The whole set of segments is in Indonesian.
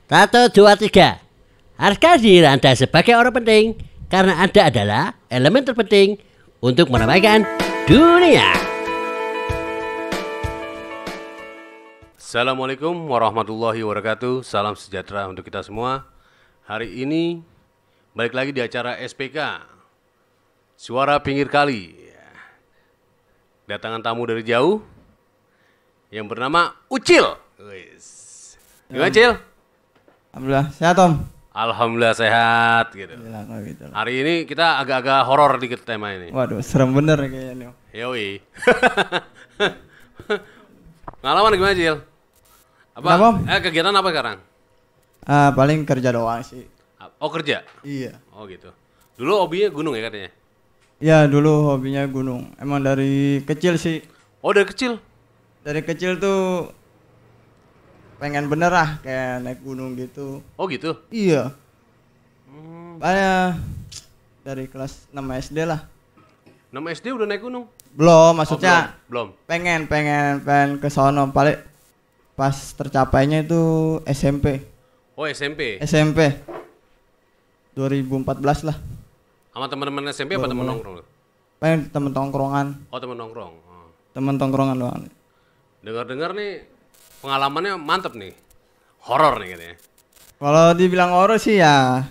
Satu, dua, tiga. Harga diri Anda sebagai orang penting karena Anda adalah elemen terpenting untuk meramaikan dunia. Assalamualaikum warahmatullahi wabarakatuh. Salam sejahtera untuk kita semua. Hari ini balik lagi di acara SPK Suara Pinggir Kali. Datangan tamu dari jauh yang bernama Ucil. Gimana, Cil? Alhamdulillah sehat, Om. Alhamdulillah sehat gitu. Gitu. Hari ini kita agak-agak horor dikit tema ini. Waduh, serem bener kayaknya nih. Yoi. Pengalaman gimana, Cil? Kenapa, Om? Kegiatan apa sekarang? Paling kerja doang sih. Oh, kerja? Iya. Oh gitu. Dulu hobinya gunung ya katanya? Ya, dulu hobinya gunung. Emang dari kecil sih. Oh, dari kecil? Dari kecil tuh pengen bener lah kayak naik gunung gitu. Oh gitu? Iya. Banyak dari kelas 6 SD lah. 6 SD udah naik gunung? Belum, maksudnya belum. pengen ke sono. Paling pas tercapainya itu SMP. Oh, SMP? SMP 2014 lah. Sama teman-teman SMP apa teman nongkrong? Pengen temen tongkrongan. Oh, teman nongkrong. Oh. Temen tongkrongan doang. Dengar-dengar nih pengalamannya mantep nih. Horor nih katanya. Kalau dibilang horor sih ya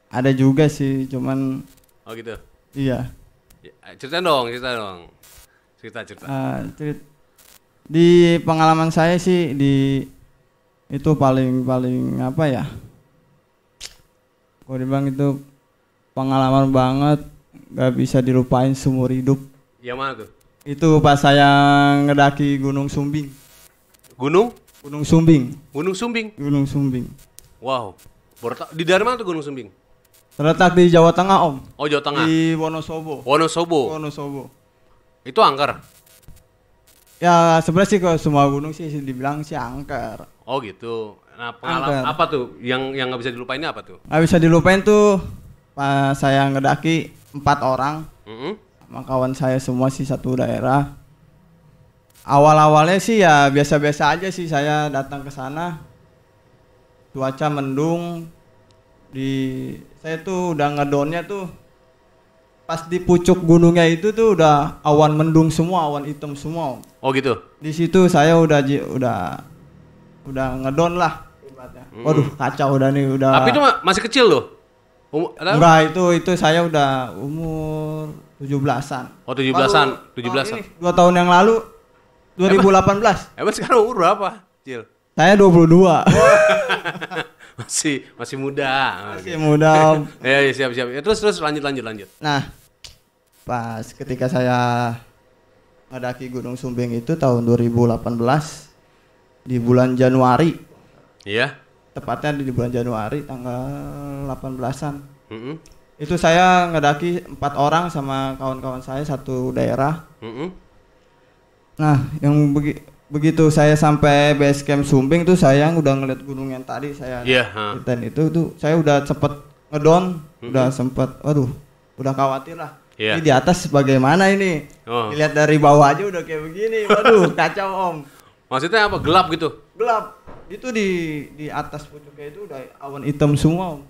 ada juga sih, cuman Oh gitu? iya. Ya, cerita dong. Cerita. Di pengalaman saya sih itu paling apa ya? Kalau dibilang itu pengalaman banget, gak bisa dilupain seumur hidup. Yang mana tuh? Itu pas saya ngedaki Gunung Sumbing. Gunung Sumbing. Gunung Sumbing. Wow. Di daerah mana tuh Gunung Sumbing? Terletak di Jawa Tengah, Om. Oh, Jawa Tengah. Di Wonosobo. Wonosobo. Itu angker? Ya sebenarnya sih kalau semua gunung sih dibilang sih angker. Oh gitu. Nah, pengalaman apa tuh yang nggak bisa dilupainnya apa tuh? Nggak bisa dilupain tuh pas saya ngedaki 4 orang. Sama kawan saya semua sih satu daerah. Awal-awalnya sih ya biasa-biasa aja sih, saya datang ke sana. Cuaca mendung. Saya tuh udah ngedonnya tuh pas di pucuk gunungnya itu tuh udah awan mendung semua, awan hitam semua. Oh gitu. Di situ saya udah ngedon lah. Waduh, kacau udah nih udah. Tapi itu masih kecil loh. Enggak, itu saya udah umur 17-an. Oh, 17-an. 17-an. 2 tahun yang lalu 2018. Emang sekarang umur berapa, Cil? Saya 22. masih muda. Masih muda. Ya, siap. Ya, terus lanjut. Nah, pas ketika saya mendaki Gunung Sumbing itu tahun 2018 di bulan Januari. Iya. Tepatnya di bulan Januari tanggal 18-an. Itu saya ngedaki 4 orang sama kawan-kawan saya satu daerah. Nah, yang begitu saya sampai base camp Sumbing tuh saya udah ngeliat gunung yang tadi saya dan itu tuh saya udah sempet ngedon, udah sempet, waduh, udah khawatir lah. Ini di atas bagaimana ini? Dilihat dari bawah aja udah kayak begini, waduh, kacau, Om. Maksudnya apa? Gelap gitu? Gelap. Itu di atas pucuknya itu udah awan hitam semua, Om.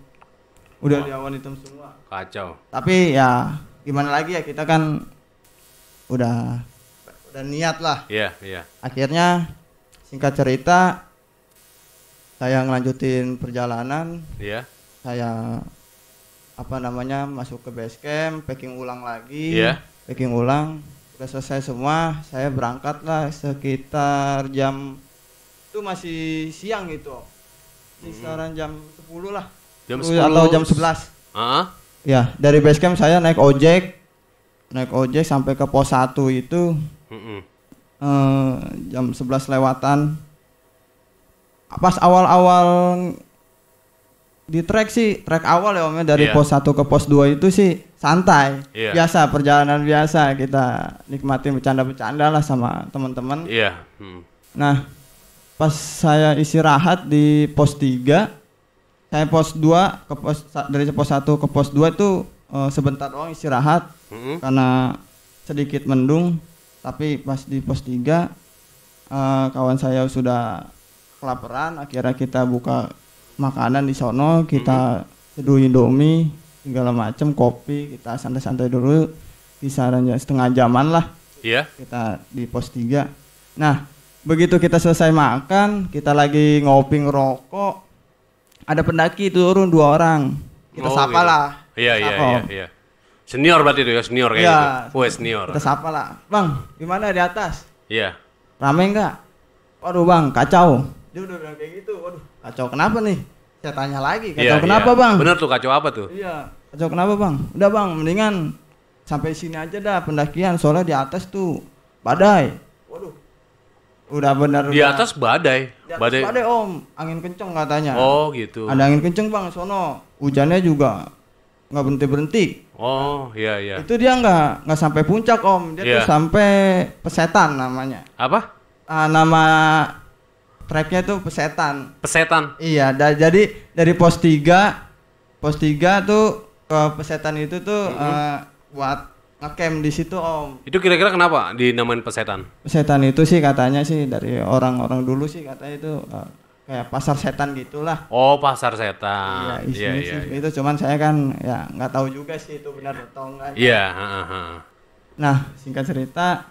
Udah di awan hitam semua. Kacau. Tapi ya gimana lagi ya, kita kan udah niat lah. Iya. Akhirnya singkat cerita saya ngelanjutin perjalanan. Iya. Saya masuk ke base camp, packing ulang lagi. Iya. Packing ulang. Udah selesai semua, saya berangkat lah sekitar jam itu masih siang gitu. Kisaran jam 10 lah. Jam 10 atau jam 11. Ya, dari base camp saya naik ojek sampai ke pos 1 itu jam 11 lewatan. Pas awal-awal di trek awal ya, Om, dari pos 1 ke pos 2 itu sih santai. Biasa, perjalanan biasa, kita nikmatin bercanda-bercanda lah sama teman-teman. Nah, pas saya istirahat di pos 3, saya dari pos 1 ke pos 2 itu sebentar doang istirahat karena sedikit mendung. Tapi pas di pos 3 kawan saya sudah kelaparan, akhirnya kita buka makanan di sono, kita seduh Indomie segala macam, kopi, kita santai-santai dulu kisaran setengah jaman lah. Iya. Kita di pos 3. Nah, begitu kita selesai makan, kita lagi ngopi ngerokok, ada pendaki turun 2 orang. Kita sapa gitu. lah. Iya. Senior berarti itu ya, senior kayak gitu. Wah, senior. Kita sapa lah. Bang, gimana di atas? Iya. Rame enggak? Waduh bang, kacau. Dia udah bilang kayak gitu. Waduh, kacau kenapa nih? Saya tanya lagi, kacau kenapa bang? Bener tuh, kacau apa tuh? Iya, kacau kenapa bang? Udah bang, mendingan sampai sini aja dah pendakian, soalnya di atas tuh badai. Waduh, udah bener. Di atas badai? Di atas badai om, angin kenceng katanya. Oh gitu. Ada angin kenceng bang, sono. Hujannya juga nggak berhenti. Oh iya. Itu dia nggak sampai puncak om, dia tuh sampai Pesetan namanya. Apa? Nama treknya tuh Pesetan. Pesetan. Iya, jadi dari pos 3 tuh ke Pesetan itu tuh buat ngecamp di situ om. Itu kira-kira kenapa dinamain Pesetan? Pesetan itu sih katanya sih dari orang-orang dulu sih katanya itu kayak pasar setan gitulah. Oh, pasar setan. Iya, sih. Itu cuman saya kan ya nggak tahu juga sih itu benar atau enggak. Iya. Nah, singkat cerita,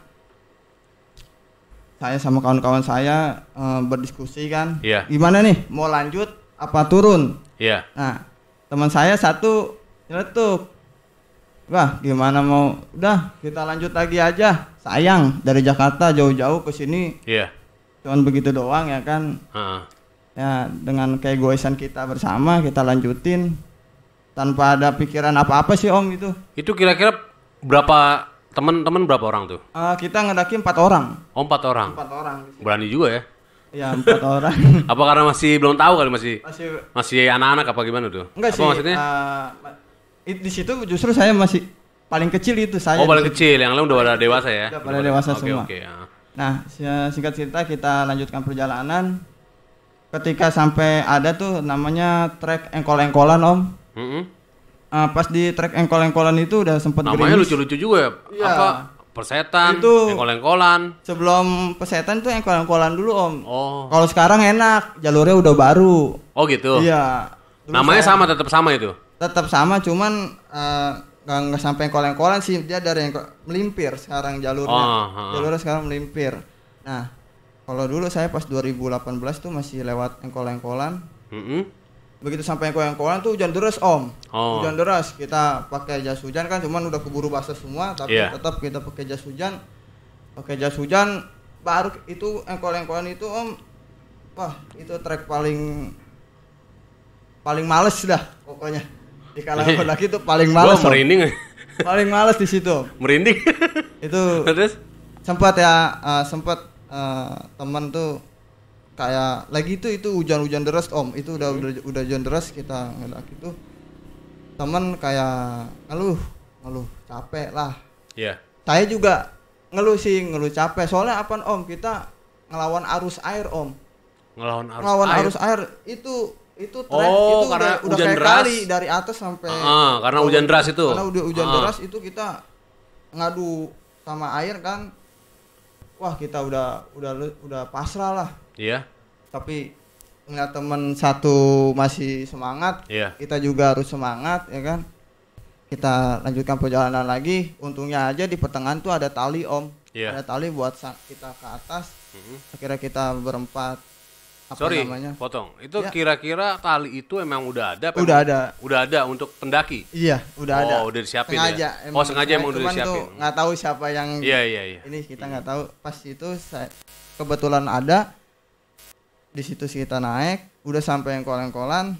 saya sama kawan-kawan saya berdiskusi kan. Iya. Gimana nih, mau lanjut apa turun? Iya. Nah, teman saya satu nyeletuk. Wah, gimana mau? Udah, kita lanjut lagi aja. Sayang, dari Jakarta jauh-jauh ke sini. Iya. Cuman begitu doang ya kan. Ya, dengan keegoisan kita bersama kita lanjutin tanpa ada pikiran apa-apa sih om itu. Itu kira-kira berapa teman-teman berapa orang tuh? Kita ngedaki 4 orang. Oh, 4 orang. 4 orang. Berani juga ya? Iya, 4 orang. Apa karena masih belum tahu kali masih anak-anak apa gimana tuh? Enggak apa sih. Maksudnya? Di situ justru saya masih paling kecil itu saya. Oh, paling kecil, yang lain udah pada dewasa ya? Udah pada dewasa semua. Oke. Nah, singkat cerita kita lanjutkan perjalanan. Ketika sampai ada tuh namanya trek engkol-engkolan om. Pas di trek engkol-engkolan itu udah sempet namanya lucu-lucu juga ya? Iya. Apa? Persetan, itu engkol-engkolan. Sebelum Pesetan tuh engkol-engkolan dulu om. Oh. Kalau sekarang enak, jalurnya udah baru. Oh gitu? Iya. Namanya tetap sama itu? Tetap sama, cuman nggak sampai engkol-engkolan sih, dia dari melimpir sekarang jalurnya. Jalurnya sekarang melimpir. Nah, kalau dulu saya pas 2018 tuh masih lewat engkol-engkolan. Begitu sampai engkol-engkolan tuh hujan deras om. Hujan deras, kita pakai jas hujan kan, cuman udah keburu basah semua, tapi tetap kita pakai jas hujan. Baru itu engkol-engkolan itu om, wah itu trek paling males dah pokoknya. Di kalangan pendaki itu paling males. Merinding. Paling males di situ. Merinding. Itu terus sempat teman tuh kayak lagi itu hujan deras om, itu udah hujan deras kita ngedaki tuh, teman kayak ngeluh capek lah. Iya. Saya juga ngeluh capek, soalnya apa om, kita ngelawan arus air om. Ngelawan arus air itu trek itu karena udah hujan kayak deras kali dari atas sampai karena hujan deras itu. Karena udah hujan deras itu kita ngadu sama air kan. Wah, kita udah pasrah lah. Iya. Tapi ngeliat teman satu masih semangat, kita juga harus semangat ya kan. Kita lanjutkan perjalanan lagi. Untungnya aja di pertengahan tuh ada tali om. Ada tali buat kita ke atas. Akhirnya kita berempat. Potong. Itu kira-kira tali itu emang udah ada? Udah ada untuk pendaki? Iya, udah ada. Oh, udah disiapin sengaja, ya? Sengaja emang udah disiapin? Cuman tuh nggak tahu siapa yang ini, kita nggak tahu. Pas itu kebetulan ada. Di situ kita naik, udah sampai engkol-engkolan.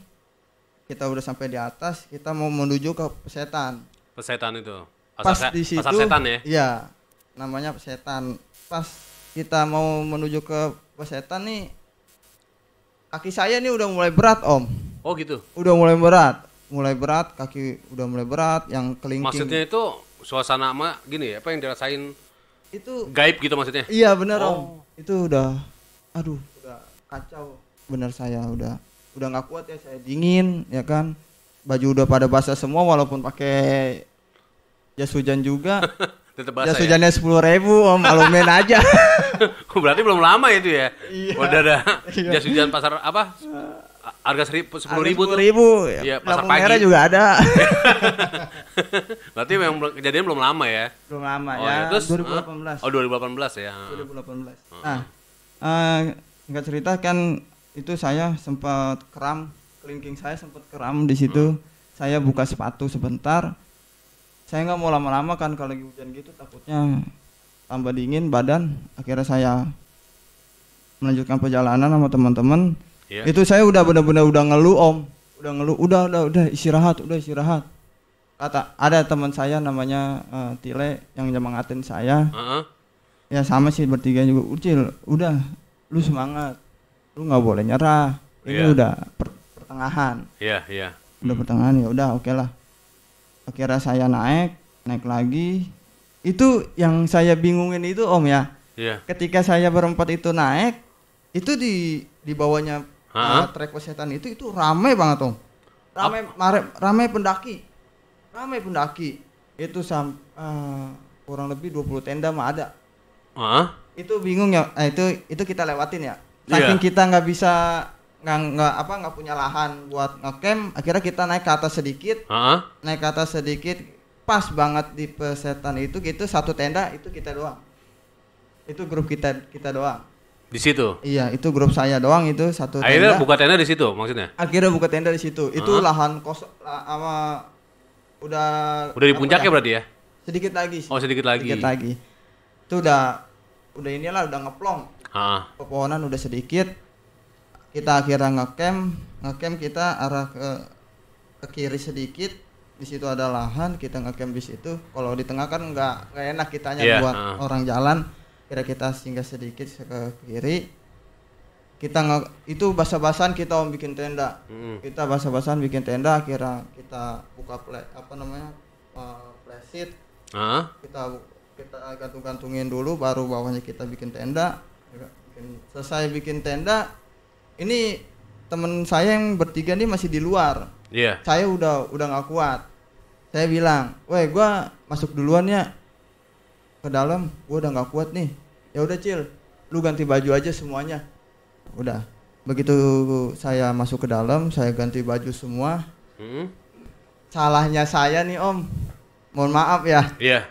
Kita udah sampai di atas, kita mau menuju ke Pesetan. Pesetan itu? Pas di situ, pasar setan ya? Iya, namanya Pesetan. Pas kita mau menuju ke Pesetan nih, kaki saya nih udah mulai berat om. Oh gitu? Udah mulai berat, kaki udah mulai berat, yang kelingking. Maksudnya itu suasana gini ya, apa yang dirasain itu gaib gitu maksudnya? Iya bener om. Itu udah kacau. Bener, saya udah nggak kuat ya, saya dingin ya kan. Baju udah pada basah semua walaupun pakai jas hujan juga. Tetap basah. Jas hujannya 10.000 Om, malumin aja. Berarti belum lama itu ya. Iya. Udah ada jas hujan pasar apa? Harga 10.000 tuh. 10.000. Iya, pasar lampu pagi. merah juga ada. Berarti memang kejadian belum lama ya. Belum lama Oh, ya. Terus 2018. Oh, 2018 ya. 2018. Nah, singkat cerita kan itu saya sempat kram, kelingking saya sempat kram di situ. Saya buka sepatu sebentar. Saya nggak mau lama-lama kan kalau lagi hujan gitu, takutnya tambah dingin badan. Akhirnya saya melanjutkan perjalanan sama teman-teman. Iya. Itu saya udah benar-benar udah ngeluh Om, udah ngeluh, udah istirahat. Kata ada teman saya namanya Tile yang nyemangatin saya. Ya sama sih bertiga juga. Ucil, udah lu semangat, lu nggak boleh nyerah. Ini udah pertengahan. Iya. Udah pertengahan, ya udah oke lah. Akhirnya saya naik lagi. Itu yang saya bingungin itu Om ya. Iya. Ketika saya berempat itu naik, itu di bawahnya trek persetan itu ramai banget Om. Ramai pendaki. Itu kurang lebih 20 tenda mah ada. Itu bingung ya. Itu kita lewatin ya. Saking kita nggak bisa nggak punya lahan buat ngecamp, akhirnya kita naik ke atas sedikit. Pas banget di persetan itu gitu, satu tenda itu kita doang. Itu grup kita doang. Di situ. Iya, itu grup saya doang itu satu tenda. Akhirnya buka tenda di situ maksudnya? Akhirnya buka tenda di situ. Itu lahan kosong sama udah di puncaknya berarti ya? Sedikit lagi sih. Oh, sedikit lagi. Itu udah inilah udah ngeplong. Pepohonan udah sedikit. Kita akhirnya ngecamp kita arah ke kiri sedikit. Di situ ada lahan, kita ngecamp di situ. Kalau di tengah kan nggak enak kitanya buat orang jalan. Kira kita singgah sedikit ke kiri. Itu basa-basan kita bikin tenda. Kita basa-basan bikin tenda, akhirnya kita buka plastik. Kita gantung-gantungin dulu, baru bawahnya kita bikin tenda. Selesai bikin tenda, ini teman saya yang bertiga nih masih di luar. Saya udah nggak kuat. Saya bilang, "Woi, gua masuk duluan ya ke dalam. Gua udah nggak kuat nih." Ya udah Cil, lu ganti baju aja semuanya. Udah. Begitu saya masuk ke dalam, saya ganti baju semua. Salahnya saya nih Om. Mohon maaf ya. Iya.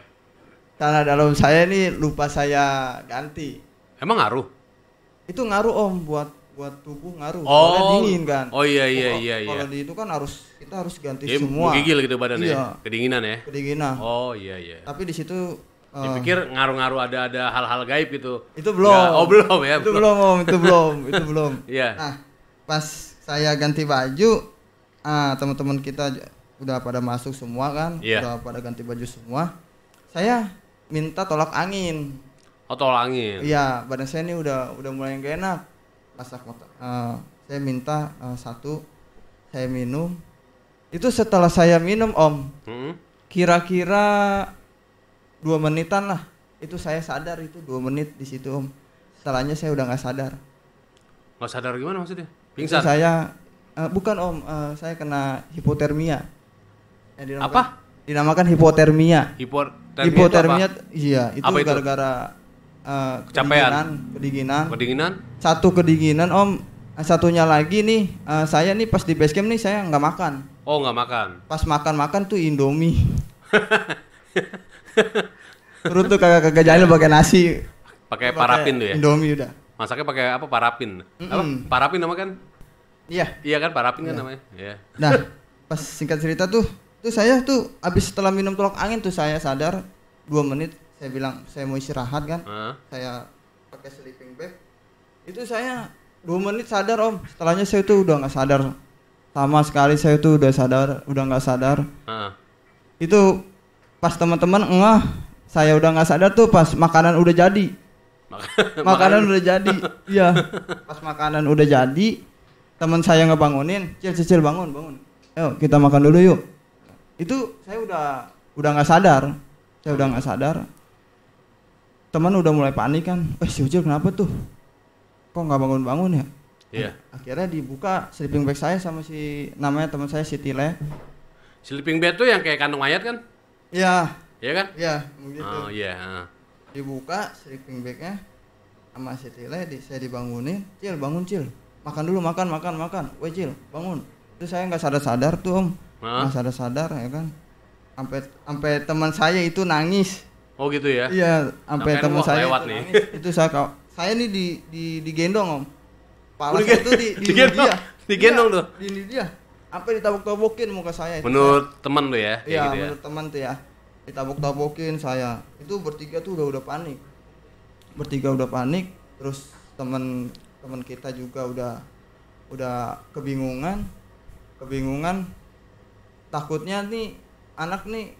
Karena dalam saya nih lupa saya ganti. Emang ngaruh? Itu ngaruh Om buat tubuh ngaruh. Soalnya dingin kan. Oh iya. Kalau di itu kan kita harus ganti ya, semua. Gigil gitu badannya. Iya. Kedinginan ya. Oh iya. Tapi di situ dipikir ngaruh-ngaruh ada hal-hal gaib gitu. Itu belum. Belum ya. Itu belum Om, itu belum. Iya. Nah, pas saya ganti baju, teman-teman kita udah pada masuk semua kan, udah pada ganti baju semua. Saya minta tolak angin. Oh, tolak angin. Iya, badan saya ini udah mulai gak enak. Saya minta satu, saya minum. Itu setelah saya minum Om, kira-kira 2 menitan lah. Itu saya sadar, itu 2 menit di situ Om. Setelahnya saya udah nggak sadar. Nggak sadar gimana maksudnya? Pingsan? Itu saya bukan Om, saya kena hipotermia. Dinamakan hipotermia. Hipotermia, iya, itu gara-gara kedinginan. Satu kedinginan Om. Satunya lagi nih, saya nih pas di base camp nih saya nggak makan. Oh, nggak makan. Pas makan tuh Indomie. Terus tuh kagak jalan pakai nasi. Pakai parafin tuh ya. Indomie udah. Masaknya pakai apa? Parafin. Apa? Parafin nama kan? Iya. Iya kan parafin kan namanya. Iya. Nah, pas singkat cerita tuh saya tuh abis setelah minum tolak angin tuh saya sadar 2 menit. Saya bilang saya mau istirahat kan. Saya pakai sleeping bag. Itu saya 2 menit sadar Om. Setelahnya saya tuh udah nggak sadar sama sekali. Saya tuh udah nggak sadar. Itu pas teman-teman saya udah nggak sadar tuh pas makanan udah jadi. Makanan udah jadi. Iya. Pas makanan udah jadi, teman saya ngebangunin, Cil bangun. Ayo kita makan dulu yuk. Itu saya udah nggak sadar. Teman udah mulai panik kan. Si Ucil kenapa tuh? Kok nggak bangun ya? Iya. Akhirnya dibuka sleeping bag saya sama namanya teman saya si Tile. Sleeping bag tuh yang kayak kantong mayat kan? Iya. Iya kan? Iya, begitu. Oh iya. Dibuka sleeping bagnya sama si Tile, saya dibangunin, Cil bangun Cil, makan dulu, makan, weh Cil bangun. Itu saya nggak sadar tuh om, nggak sadar ya kan, sampai teman saya itu nangis. Oh gitu ya? Iya, sampai teman saya itu nih. nangis. Itu saya nih digendong om, pala saya itu digendong tuh, di dia, sampai ditabok-tabokin muka saya. Menurut teman tuh ya? Iya, gitu menurut teman tuh ya. Ditabok-tabokin saya. Itu bertiga tuh udah panik. Terus teman kita juga udah kebingungan. Takutnya nih anak nih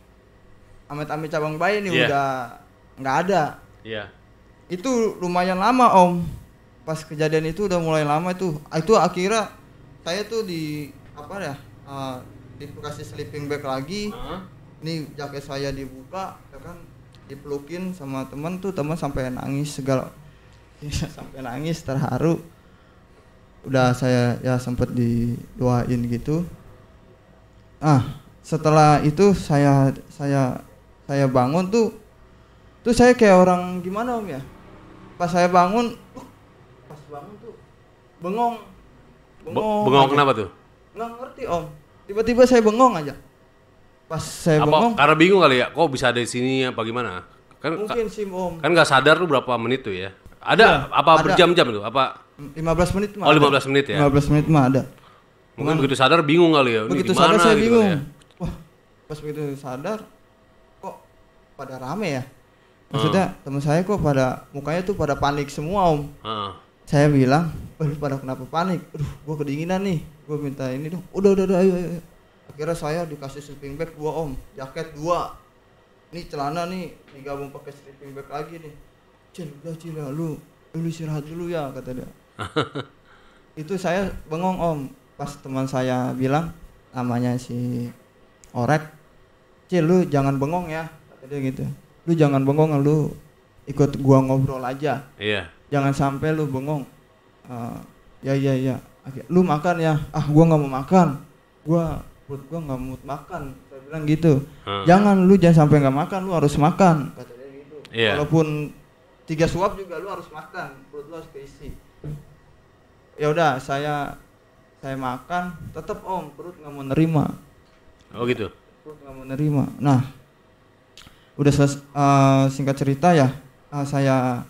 amit-amit cabang bayi nih udah nggak ada. Iya. Itu lumayan lama om. Pas kejadian itu udah mulai lama itu. Itu akhirnya saya tuh dikasih sleeping bag lagi. Ini jaket saya dibuka, ya kan, dipelukin sama teman sampai nangis segala, sampai nangis terharu. Udah saya ya sempet didoain gitu. Setelah itu saya bangun tuh saya kayak orang gimana om ya? Pas saya bangun, tuh bengong. Bengong kenapa tuh? Nggak ngerti om. Tiba-tiba saya bengong aja. Pas saya bengong, karena bingung kali ya, kok bisa ada di sini apa gimana? Kan mungkin sih om. Kan nggak sadar tuh berapa menit tuh ya? Ada berjam-jam tuh? Apa? 15 menit mah. Oh 15 menit ya? 15 menit mah ada. Mungkin begitu sadar bingung kali ya. Begitu sadar saya gitu bingung. Ya? Wah, pas begitu sadar, kok pada rame ya? Maksudnya teman saya kok pada mukanya tuh pada panik semua om. Saya bilang, lu pada kenapa panik? Aduh, gua kedinginan nih. Gua minta ini dong. Udah, ayo. Akhirnya saya dikasih sleeping bag 2 om, jaket 2. Ini celana nih digabung pakai sleeping bag lagi nih. Cil ya, lu istirahat dulu ya kata dia. Itu saya bengong om. Pas teman saya bilang, namanya si Orek, Cil lu jangan bengong ya, kata dia gitu. Lu jangan bengong, lu ikut gua ngobrol aja. Iya. Jangan sampai lu bengong. Ya. Lu makan ya. Gua nggak mau makan. Perut gua nggak mau makan. Saya bilang gitu. Jangan sampai nggak makan, lu harus makan. Kata dia gitu. Yeah. Walaupun 3 suap juga lu harus makan. Perut lu harus keisi. Ya udah, saya makan, tetap om perut nggak mau nerima. Oh gitu. Perut nggak mau nerima. Nah, udah singkat cerita ya, saya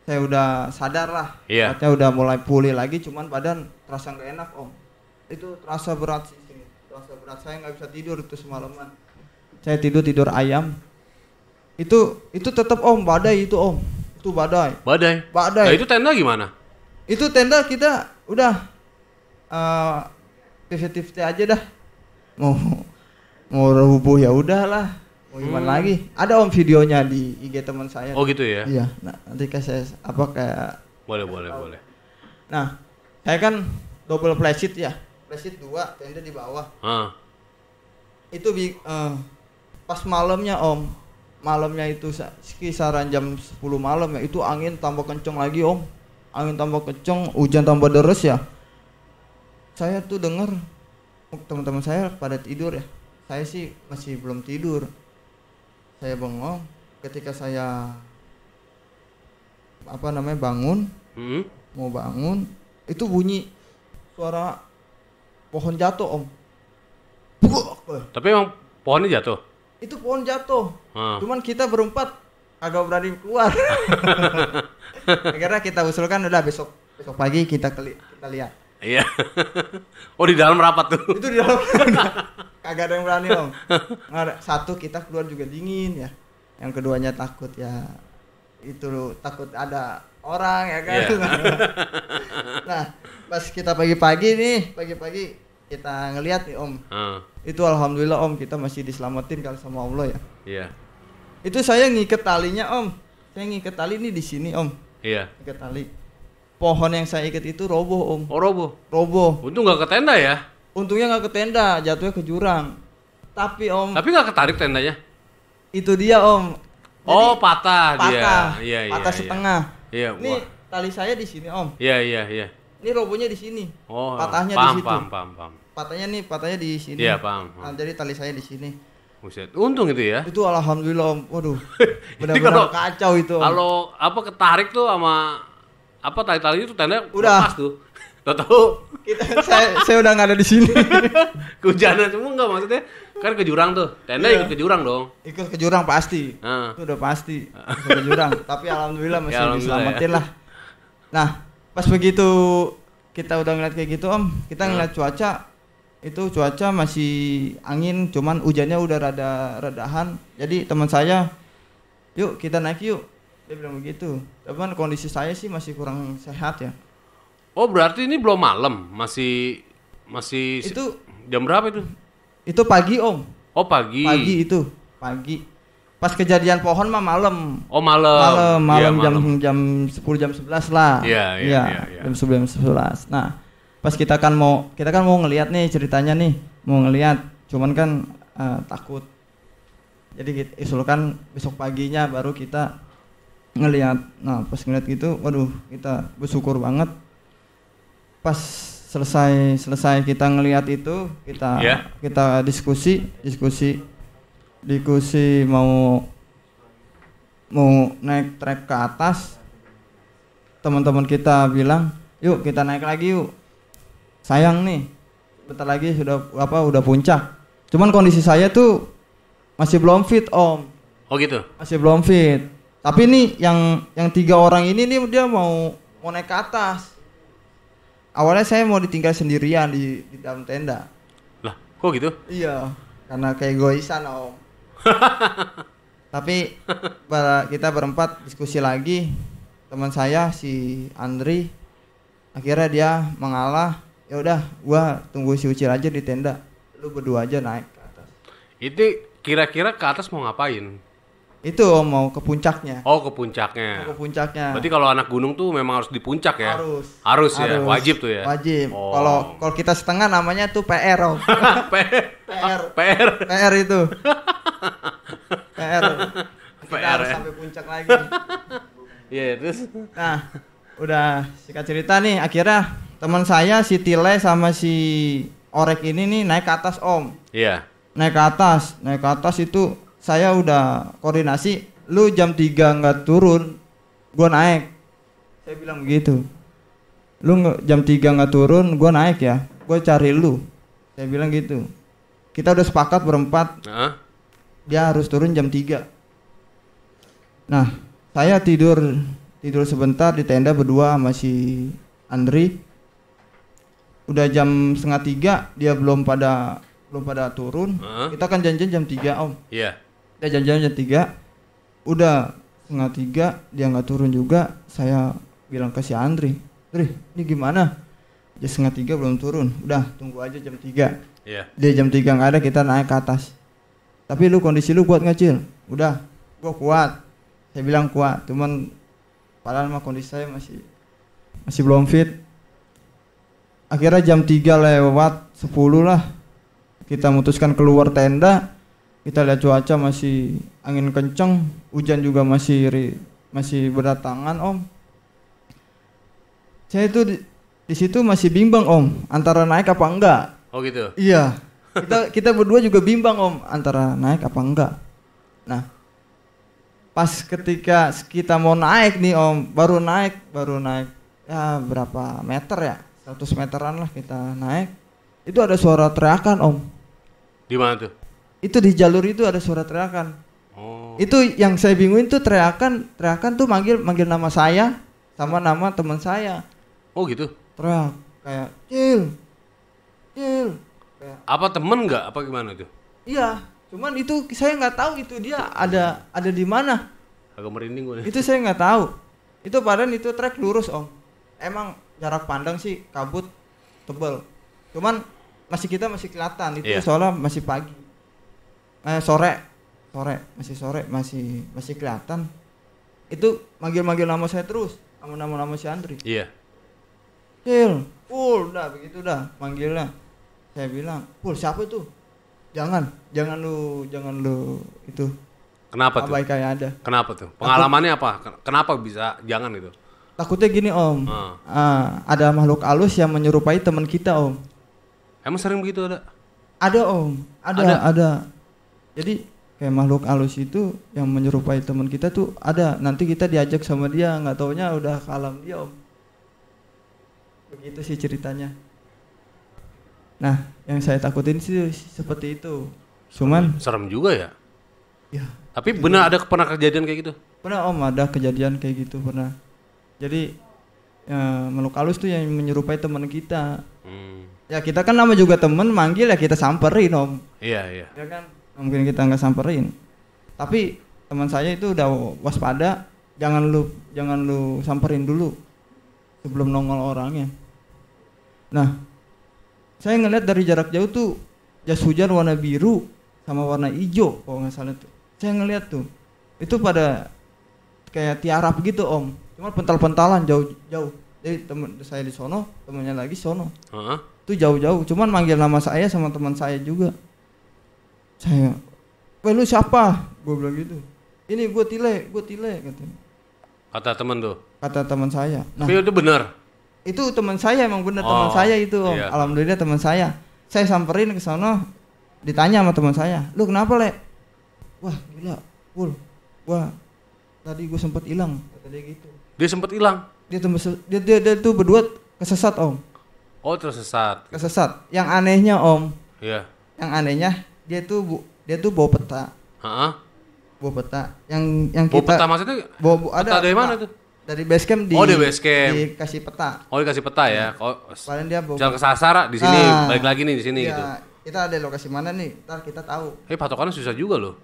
udah sadar lah. Iya. Saya udah mulai pulih lagi, cuman badan terasa nggak enak om. Itu terasa berat sih. Terasa berat, saya nggak bisa tidur itu semalaman. Saya tidur ayam. Itu tetap om, badai itu om. Itu badai. Nah itu tenda gimana? Itu tenda kita udah 50-50 aja dah. Mau rubuh ya udahlah. Mau gimana lagi? Ada om videonya di IG teman saya. Oh gitu ya? Iya. Nah, nanti saya kayak. Boleh. Nah, saya kan double flat sheet ya. Flat sheet 2, tenda di bawah. Itu pas malamnya om. Malamnya itu kisaran jam 10 malam ya. Itu angin tambah kenceng lagi om. Angin tambah kenceng, hujan tambah deres ya. Saya tuh dengar teman-teman saya pada tidur ya. Saya sih masih belum tidur. Saya bengong. Ketika saya bangun, mau bangun, itu bunyi suara pohon jatuh om. Tapi emang pohonnya jatuh? Itu pohon jatuh. Cuman kita berempat agak berani keluar. Akhirnya kita usulkan udah besok pagi kita lihat. Iya. Oh di dalam rapat tuh. Itu di dalam. Kagak ada yang berani om. Satu kita keluar juga dingin ya. Yang keduanya takut ya. Itu takut ada orang ya kan. Yeah. Nah pas kita pagi-pagi kita ngelihat nih om. Itu alhamdulillah om kita masih diselamatin kalau sama Allah ya. Iya. Yeah. Itu saya ngiket talinya om. Saya ngiket tali nih di sini om. Iya. Ngiket tali. Pohon yang saya ikat itu roboh om. Oh roboh. Untung nggak ke tenda ya? Untungnya nggak ke tenda, jatuhnya ke jurang. Tapi om. Tapi nggak ketarik tendanya? Itu dia om. Jadi, patah dia. Iya. Patah setengah. Iya. Ini tali saya di sini om. Iya. Ini robohnya di sini. Oh. Patahnya di situ. Paham. Patahnya di sini. Iya paham. Nah, jadi tali saya di sini. Buset. Untung itu ya. Itu alhamdulillah Om. Waduh. Benar-benar kacau itu Om. Kalau ketarik tuh sama tali-tali itu tenda udah lepas tuh. Tahu saya udah nggak ada di sini. Kehujanan semua enggak maksudnya kan ke jurang tuh. Tenda ikut ke jurang dong. Ikut ke jurang pasti. Itu udah pasti. Ikut ke jurang. Tapi alhamdulillah masih diselamatin lah. Nah, pas begitu kita udah ngeliat kayak gitu Om, kita ngeliat cuaca masih angin, cuman hujannya udah redahan. Jadi teman saya, yuk kita naik yuk. Dia bilang begitu. Cuman kondisi saya sih masih kurang sehat ya. Oh berarti ini belum malam, masih itu jam berapa itu? Itu pagi Om. Oh pagi. Pagi. Pas kejadian pohon mah malam. Oh malam. Jam 10 jam 11 lah. Iya. Jam 9 jam 11. Nah, pas kita kan mau ngelihat nih ceritanya nih, mau ngelihat, cuman kan takut. Jadi kita usulkan besok paginya baru kita ngelihat. Nah, pas ngelihat gitu, waduh, kita bersyukur banget. Pas selesai kita ngelihat itu, kita diskusi mau naik trek ke atas. Teman-teman kita bilang, "Yuk kita naik lagi yuk. Sayang nih, bentar lagi udah puncak." Cuman kondisi saya tuh masih belum fit, Om. Oh gitu. Masih belum fit. Tapi nih yang 3 orang ini nih dia mau naik ke atas. Awalnya saya mau ditinggal sendirian di dalam tenda. Lah, kok gitu? Iya, karena kayak egoisan Om. Tapi kita berempat diskusi lagi. Teman saya si Andri akhirnya dia mengalah. Ya udah, gua tunggu si Ucil aja di tenda. Lu berdua aja naik ke atas. Itu kira-kira ke atas mau ngapain? Itu Om, mau ke puncaknya. Oh, ke puncaknya. Berarti kalau anak gunung tuh memang harus di puncak ya? Harus ya, wajib tuh ya. Wajib. Kalau kita setengah namanya tuh PR Om. PR itu. PR. Kita harus sampai puncak lagi. Iya, terus. Nah, udah singkat cerita nih, akhirnya teman saya si Tile sama si Orek ini nih naik ke atas Om. Iya. Naik ke atas itu saya udah koordinasi, lu jam 3 nggak turun, gua naik. Saya bilang begitu. Lu jam 3 nggak turun, gua naik ya, gua cari lu. Saya bilang gitu. Kita udah sepakat berempat. Dia harus turun jam 3. Nah, saya tidur sebentar di tenda berdua sama si Andri. Udah jam 2:30 dia belum pada turun. Kita kan janjian jam 3 Om. Iya. Dia janjian jam 3. Udah 2:30 dia nggak turun juga. Saya bilang ke si Andri, ini gimana? Jam 2:30 belum turun. Udah tunggu aja jam 3. Iya. Dia jam 3 nggak ada, kita naik ke atas. Tapi kondisi lu kuat nggak Cil? Udah, gua kuat. Saya bilang kuat. Cuman padahal mah kondisi saya masih belum fit. Akhirnya jam 3:10 lah. Kita memutuskan keluar tenda. Kita lihat cuaca masih angin kenceng, hujan juga masih berdatangan Om. Saya itu di situ masih bimbang Om, antara naik apa enggak. Oh gitu. Iya. Kita berdua juga bimbang Om, antara naik apa enggak. Nah, pas ketika kita mau naik nih Om, baru naik ya berapa meter ya? 100 meteran lah kita naik. Itu ada suara teriakan Om. Di mana tuh? Itu di jalur itu ada suara teriakan. Oh. Itu yang saya bingungin tuh teriakan tuh manggil nama saya sama nama teman saya. Oh gitu. Teriak kayak Cil. Kayak, apa temen nggak? Apa gimana tuh? Iya, cuman itu saya nggak tahu itu dia ada di mana. Agak merinding gue. Itu saya nggak tahu. Itu padahal itu trek lurus Om. Emang jarak pandang sih kabut tebal. Cuman masih kelihatan itu soalnya masih pagi. Sore masih kelihatan. Itu manggil nama saya terus sama nama si Andri. Iya. Cil, udah begitu dah manggilnya. Saya bilang, siapa itu? Jangan lu itu. Kenapa tuh? Abai kayak ada. Kenapa tuh? Pengalamannya apa? Kenapa bisa jangan itu? Takutnya gini Om. Ada makhluk halus yang menyerupai teman kita Om. Emang sering begitu ada? Ada Om. Ada. Jadi kayak makhluk halus itu yang menyerupai teman kita tuh ada. Nanti kita diajak sama dia, nggak taunya udah ke alam dia Om. Begitu sih ceritanya. Nah, yang saya takutin sih seperti itu. Cuman serem juga ya. ya. Tapi benar ada pernah kejadian kayak gitu? Pernah Om, ada kejadian kayak gitu pernah. Jadi makhluk halus tuh yang menyerupai teman kita. Ya kita kan nama juga temen, manggil ya kita samperin Om. Iya. Ya kan, mungkin kita nggak samperin. Tapi teman saya itu udah waspada, jangan lu samperin dulu sebelum nongol orangnya. Nah, saya ngeliat dari jarak jauh tuh jas hujan warna biru sama warna hijau kalau nggak salah tuh. Saya ngeliat tuh, itu pada kayak tiarap gitu Om. Cuma pental-pentalan jauh-jauh. Jadi temen saya di sono, temennya lagi sono. Itu jauh-jauh. Cuman manggil nama saya sama teman saya juga. Saya, "Weh lu siapa?" Gue bilang gitu. "Ini gue tile katanya. Kata teman tuh. Kata teman saya. Nah, tapi itu benar. Itu teman saya emang benar teman saya itu Om. Iya. Alhamdulillah teman saya. Saya samperin ke sono, ditanya sama teman saya, "Lu kenapa, Le?" "Wah, gila, Pul. Wah, tadi gue sempet hilang," kata dia gitu. Dia sempet hilang. Dia tuh berdua kesesat Om. Oh, tersesat. Kesesat. Yang anehnya Om. Iya. Yang anehnya dia tuh bawa peta. Bawa peta. Yang bawa kita peta maksudnya? ada peta dari mana tuh? Dari base camp di base camp. Dikasih peta. Oh, dikasih peta ya. Paling dia bawa jalan ke Sasara di sini, balik lagi nih di sini iya, gitu. Kita ada lokasi mana nih? Ntar kita tahu. Patokannya susah juga loh.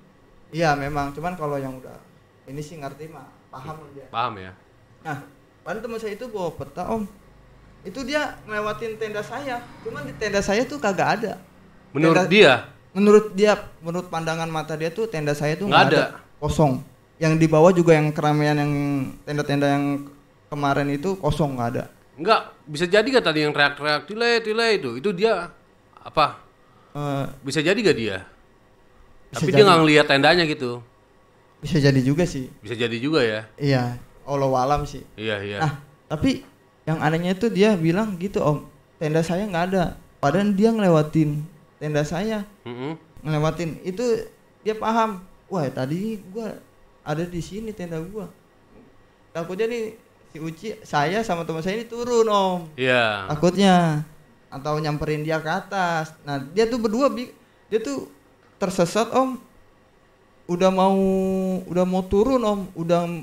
Iya, memang. Cuman kalau yang udah ini sih ngerti mah, paham dia. Paham ya. Nah, paling teman saya itu bawa peta Om. Itu dia ngelewatin tenda saya. Cuman di tenda saya tuh kagak ada. Menurut dia? Menurut pandangan mata dia tuh tenda saya tuh nggak ada. Kosong. Yang di bawah juga yang keramaian yang tenda-tenda yang kemarin itu kosong, nggak ada. Enggak, bisa jadi kan tadi yang teriak-teriak tile itu dia apa? Bisa jadi gak dia? Tapi dia nggak ngelihat tendanya gitu. Bisa jadi juga sih. Bisa jadi juga ya. Iya, Allahu alam sih. Iya. Nah, tapi yang anehnya itu dia bilang gitu Om, tenda saya nggak ada. Padahal dia ngelewatin tenda saya. Ngelewatin itu dia paham. Wah, tadi gua ada di sini tenda gua. Takutnya nih si Uci, saya sama teman saya ini turun Om. Iya. Takutnya atau nyamperin dia ke atas. Nah, dia tuh berdua dia tuh tersesat Om. Udah mau turun Om,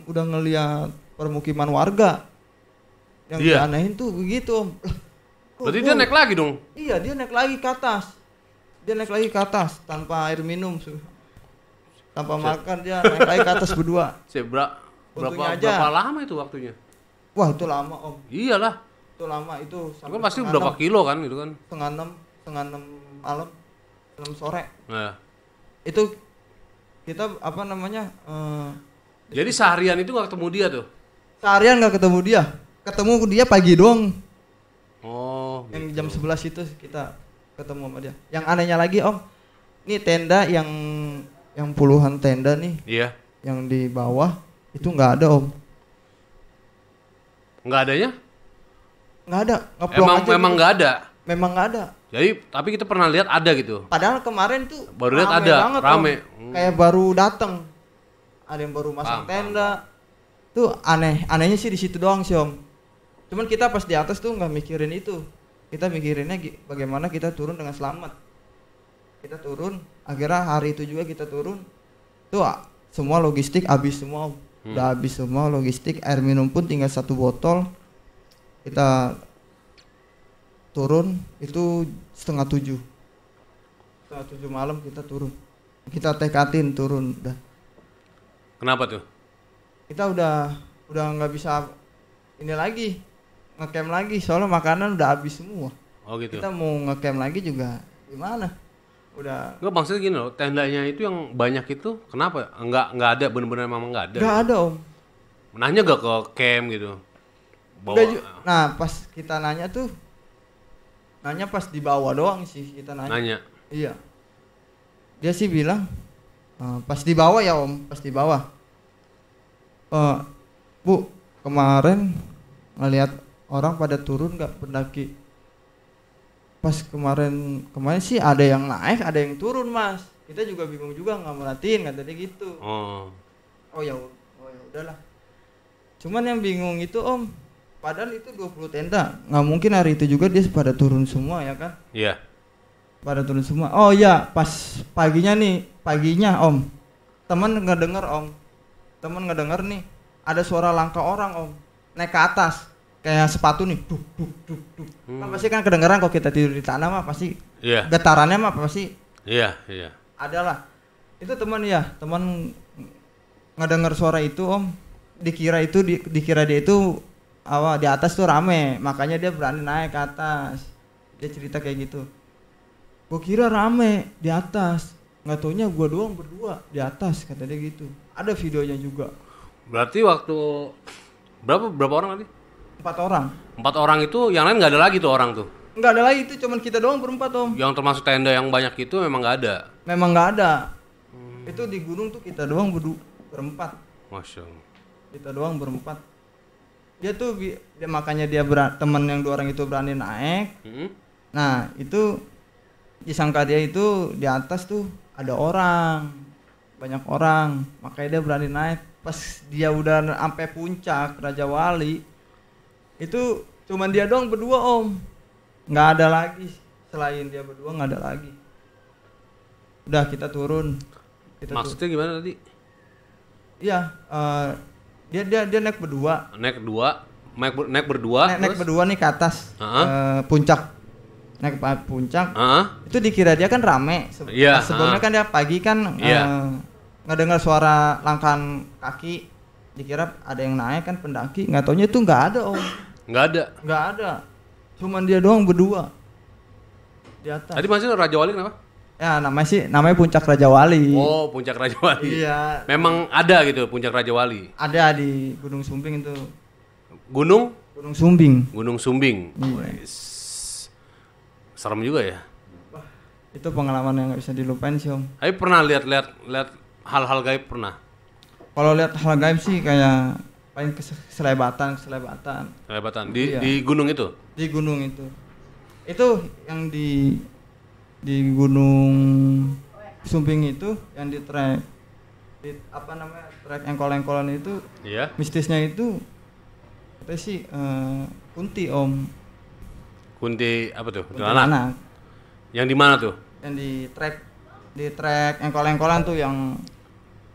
udah ngelihat permukiman warga. Yang dianehin tuh begitu Om. Berarti dia naik lagi dong? Iya, dia naik lagi ke atas. Dia naik lagi ke atas tanpa air minum. Tanpa makan dia naik lagi ke atas berdua. Berapa lama itu waktunya? Wah, itu lama Om. Iyalah. Itu lama itu. Kan pasti berapa kilo kan itu kan? Setengah enam malam, 6 sore. Nah. Itu kita apa namanya? Jadi seharian itu nggak ketemu dia tuh? Seharian nggak ketemu dia. Ketemu dia pagi doang. Oh. Yang gitu. Jam 11 itu kita ketemu sama dia. Yang anehnya lagi Om, ini tenda yang puluhan tenda nih. Iya. Yang di bawah itu nggak ada Om. Nggak adanya? Nggak ada. Ngeplong aja. Memang nggak ada. Memang nggak ada. Jadi tapi kita pernah lihat ada gitu. Padahal kemarin tuh baru lihat ada, banget, rame. Kayak baru datang. Ada yang baru masang tenda. Tuh anehnya sih di situ doang sih Om. Cuman kita pas di atas tuh nggak mikirin itu. Kita mikirinnya bagaimana kita turun dengan selamat. Kita turun, akhirnya hari itu juga kita turun. Tuh semua logistik habis semua Om. Udah habis semua logistik, air minum pun tinggal 1 botol. Kita turun itu setengah 7 malam kita turun. Kita tekatin turun udah. Kenapa tuh? Kita udah nggak bisa ini lagi ngecamp lagi soalnya makanan udah habis semua. Oh gitu. Kita mau ngecamp lagi juga gimana? Udah. Enggak, maksudnya gini loh, tendanya itu yang banyak itu kenapa? Enggak ada, benar-benar memang enggak ada. Enggak ada Om. Nanya gak ke camp gitu? Nah pas kita nanya pas di bawah doang sih kita nanya. Iya. Dia sih bilang pas di bawah ya Om, pas di bawah. Bu, kemarin ngelihat orang pada turun nggak pendaki? Pas kemarin sih ada yang naik, ada yang turun Mas. kita juga bingung juga nggak merhatiin kata dia gitu. Oh ya udahlah. Cuman yang bingung itu Om, padahal itu 20 tenda, nggak mungkin hari itu juga dia pada turun semua ya kan? Iya. Pada turun semua. Oh iya, pas paginya Om, teman ngedenger nih, ada suara langkah orang Om, naik ke atas, kayak sepatu nih, duk. Kan pasti kan kedengeran kalau kita tidur di tanah mah pasti, getarannya mah pasti. Iya. Adalah, itu teman ngedenger suara itu Om. Dikira dia itu di atas tuh rame, makanya dia berani naik ke atas. Dia cerita kayak gitu. Gue kira rame di atas, nggak taunya gue doang berdua di atas, kata dia gitu. Ada videonya juga. Berarti waktu berapa orang tadi? 4 orang. 4 orang itu, yang lain nggak ada lagi tuh orang tuh? Nggak ada lagi, itu cuman kita doang berempat Om. Yang termasuk tenda yang banyak itu memang nggak ada? Memang nggak ada. Itu di gunung tuh kita doang berempat. Masya Allah. Kita doang berempat. Dia tuh makanya teman yang 2 orang itu berani naik. Nah itu disangka dia itu di atas tuh ada orang, banyak orang, makanya dia berani naik. Pas dia udah sampai puncak Raja Wali, itu cuman dia doang berdua Om, nggak ada lagi selain dia berdua, nggak ada lagi. Udah kita turun. Maksudnya gimana tadi? Iya, dia naik berdua. Naik berdua nih ke atas puncak. Naik ke puncak. Itu dikira dia kan rame. Sebelumnya kan dia pagi kan ngedengar suara langkah kaki. Dikira ada yang naik kan pendaki. Nggak taunya itu nggak ada Om. Nggak ada. Cuman dia doang berdua di atas. Tadi masih Raja Wali kenapa? Ya namanya Puncak Raja Wali. Oh, Puncak Raja Wali. Iya. Memang ada gitu Puncak Raja Wali. Ada di Gunung Sumbing itu. Gunung Sumbing. Gunung Sumbing. Iya. Serem juga ya. Wah, itu pengalaman yang nggak bisa dilupain sih Om. Tapi pernah lihat hal-hal gaib pernah? Kalau lihat hal gaib sih kayak paling keselebatan. Di gunung itu? Di gunung itu. Itu yang di Gunung Sumbing itu yang di trek trek engkol-engkolan itu. Iya. Mistisnya itu katanya sih kunti Om. Kunti apa tuh? Anak. Yang di mana tuh? Yang di trek engkol-engkolan tuh yang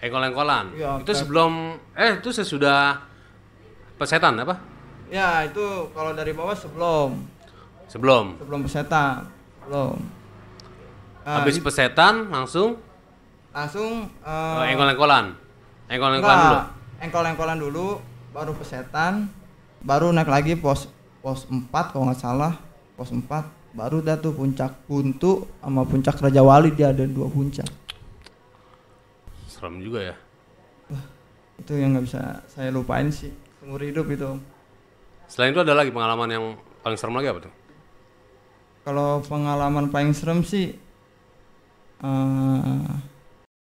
engkol-engkolan. Ya, itu sebelum itu sesudah pesetan apa? Ya, itu kalau dari bawah sebelum pesetan. Belum. Habis pesetan langsung engkol-engkolan dulu. Engkol-engkolan dulu, baru pesetan, baru naik lagi pos 4 kalau nggak salah, pos 4, baru dah tuh Puncak Buntu sama Puncak Raja Wali, dia ada 2 puncak. Serem juga ya. Itu yang nggak bisa saya lupain sih seumur hidup itu. Selain itu ada lagi pengalaman yang paling serem lagi apa tuh? Kalau pengalaman paling serem sih